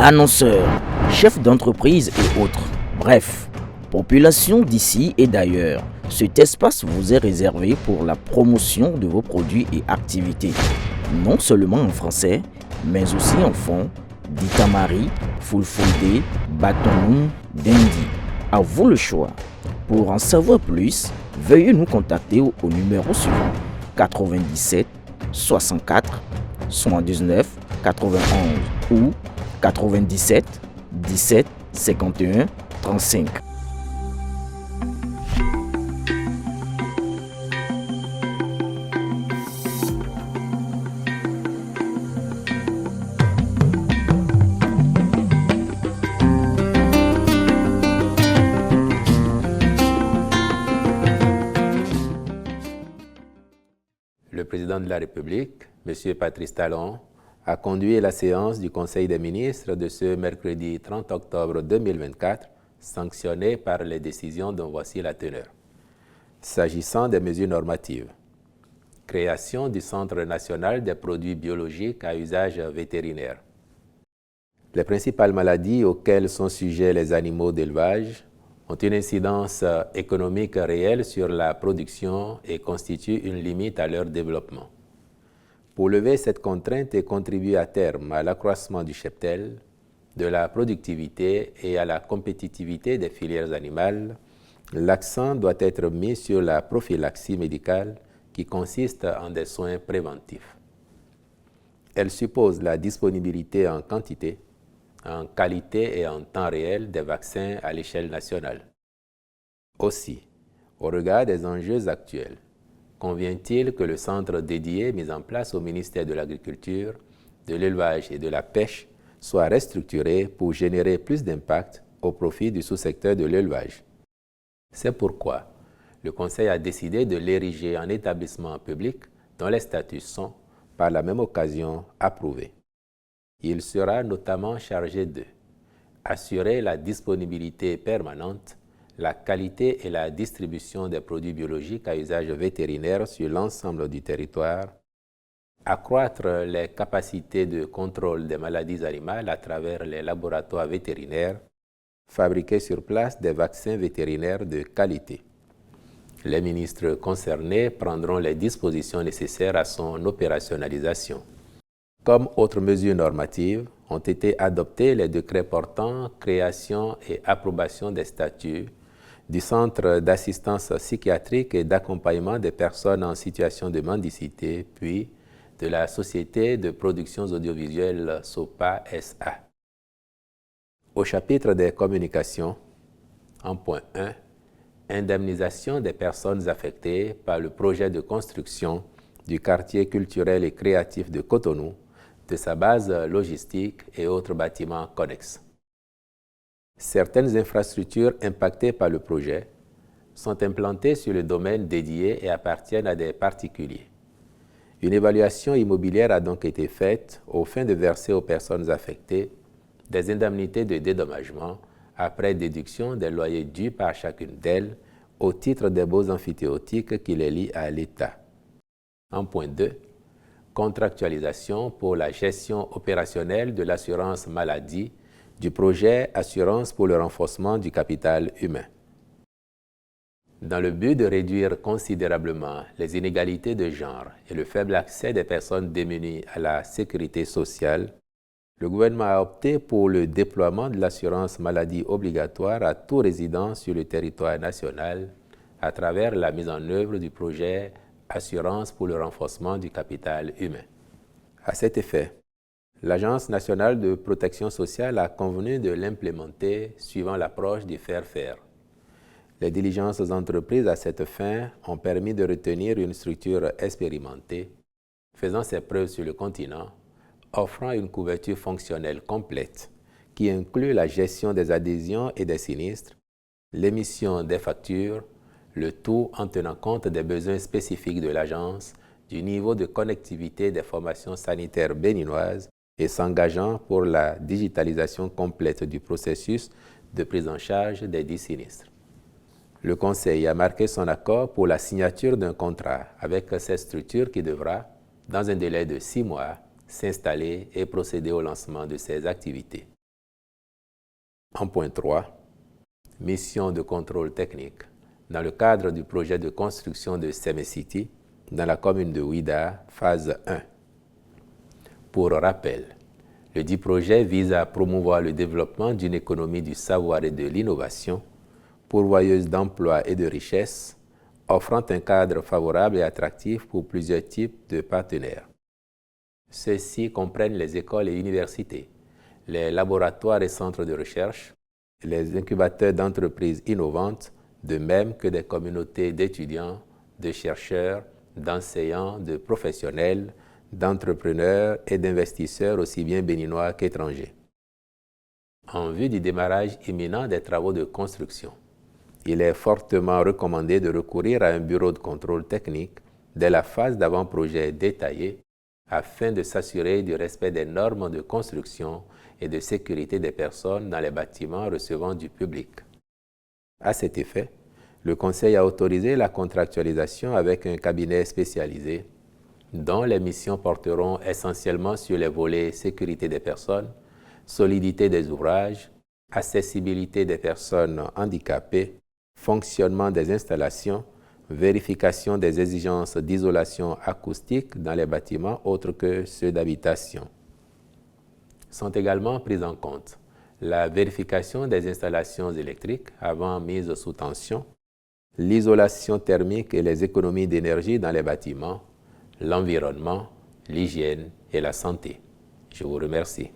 Annonceurs, chefs d'entreprise et autres. Bref, population d'ici et d'ailleurs. Cet espace vous est réservé pour la promotion de vos produits et activités. Non seulement en français, mais aussi en fond, Ditamari, Fulfulde, Batonou, Dendi. À vous le choix. Pour en savoir plus, veuillez nous contacter au numéro suivant 97 64 79 91 ou 97 17 51 35. Le président de la République, M. Patrice Talon, a conduit la séance du Conseil des ministres de ce mercredi 30 octobre 2024, sanctionnée par les décisions dont voici la teneur. S'agissant des mesures normatives, création du Centre national des produits biologiques à usage vétérinaire. Les principales maladies auxquelles sont sujets les animaux d'élevage ont une incidence économique réelle sur la production et constituent une limite à leur développement. Pour lever cette contrainte et contribuer à terme à l'accroissement du cheptel, de la productivité et à la compétitivité des filières animales, l'accent doit être mis sur la prophylaxie médicale qui consiste en des soins préventifs. Elle suppose la disponibilité en quantité, en qualité et en temps réel des vaccins à l'échelle nationale. Aussi, au regard des enjeux actuels, convient-il que le centre dédié mis en place au ministère de l'Agriculture, de l'Élevage et de la Pêche soit restructuré pour générer plus d'impact au profit du sous-secteur de l'élevage. C'est pourquoi le Conseil a décidé de l'ériger en établissement public dont les statuts sont, par la même occasion, approuvés. Il sera notamment chargé de assurer la disponibilité permanente, la qualité et la distribution des produits biologiques à usage vétérinaire sur l'ensemble du territoire, accroître les capacités de contrôle des maladies animales à travers les laboratoires vétérinaires, fabriquer sur place des vaccins vétérinaires de qualité. Les ministres concernés prendront les dispositions nécessaires à son opérationnalisation. Comme autres mesures normatives, ont été adoptés les décrets portant création et approbation des statuts du Centre d'assistance psychiatrique et d'accompagnement des personnes en situation de mendicité, puis de la Société de productions audiovisuelles SOPA SA. Au chapitre des communications, en point 1, indemnisation des personnes affectées par le projet de construction du quartier culturel et créatif de Cotonou, de sa base logistique et autres bâtiments connexes. Certaines infrastructures impactées par le projet sont implantées sur le domaine dédié et appartiennent à des particuliers. Une évaluation immobilière a donc été faite aux fins de verser aux personnes affectées des indemnités de dédommagement après déduction des loyers dus par chacune d'elles au titre des baux amphithéotiques qui les lient à l'État. En point 2, contractualisation pour la gestion opérationnelle de l'assurance maladie du projet Assurance pour le renforcement du capital humain. Dans le but de réduire considérablement les inégalités de genre et le faible accès des personnes démunies à la sécurité sociale, le gouvernement a opté pour le déploiement de l'assurance maladie obligatoire à tout résident sur le territoire national à travers la mise en œuvre du projet Assurance pour le renforcement du capital humain. À cet effet, l'Agence nationale de protection sociale a convenu de l'implémenter suivant l'approche du faire-faire. Les diligences entreprises à cette fin ont permis de retenir une structure expérimentée, faisant ses preuves sur le continent, offrant une couverture fonctionnelle complète qui inclut la gestion des adhésions et des sinistres, l'émission des factures, le tout en tenant compte des besoins spécifiques de l'agence, du niveau de connectivité des formations sanitaires béninoises et s'engageant pour la digitalisation complète du processus de prise en charge des dits sinistres. Le Conseil a marqué son accord pour la signature d'un contrat avec cette structure qui devra, dans un délai de 6 mois, s'installer et procéder au lancement de ses activités. En point 3, mission de contrôle technique dans le cadre du projet de construction de Semesiti dans la commune de Ouida, phase 1. Pour rappel, le dit projet vise à promouvoir le développement d'une économie du savoir et de l'innovation, pourvoyeuse d'emplois et de richesses, offrant un cadre favorable et attractif pour plusieurs types de partenaires. Ceux-ci comprennent les écoles et universités, les laboratoires et centres de recherche, les incubateurs d'entreprises innovantes, de même que des communautés d'étudiants, de chercheurs, d'enseignants, de professionnels, d'entrepreneurs et d'investisseurs aussi bien béninois qu'étrangers. En vue du démarrage imminent des travaux de construction, il est fortement recommandé de recourir à un bureau de contrôle technique dès la phase d'avant-projet détaillé afin de s'assurer du respect des normes de construction et de sécurité des personnes dans les bâtiments recevant du public. À cet effet, le Conseil a autorisé la contractualisation avec un cabinet spécialisé dont les missions porteront essentiellement sur les volets sécurité des personnes, solidité des ouvrages, accessibilité des personnes handicapées, fonctionnement des installations, vérification des exigences d'isolation acoustique dans les bâtiments autres que ceux d'habitation. Sont également prises en compte la vérification des installations électriques avant mise sous tension, l'isolation thermique et les économies d'énergie dans les bâtiments, l'environnement, l'hygiène et la santé. Je vous remercie.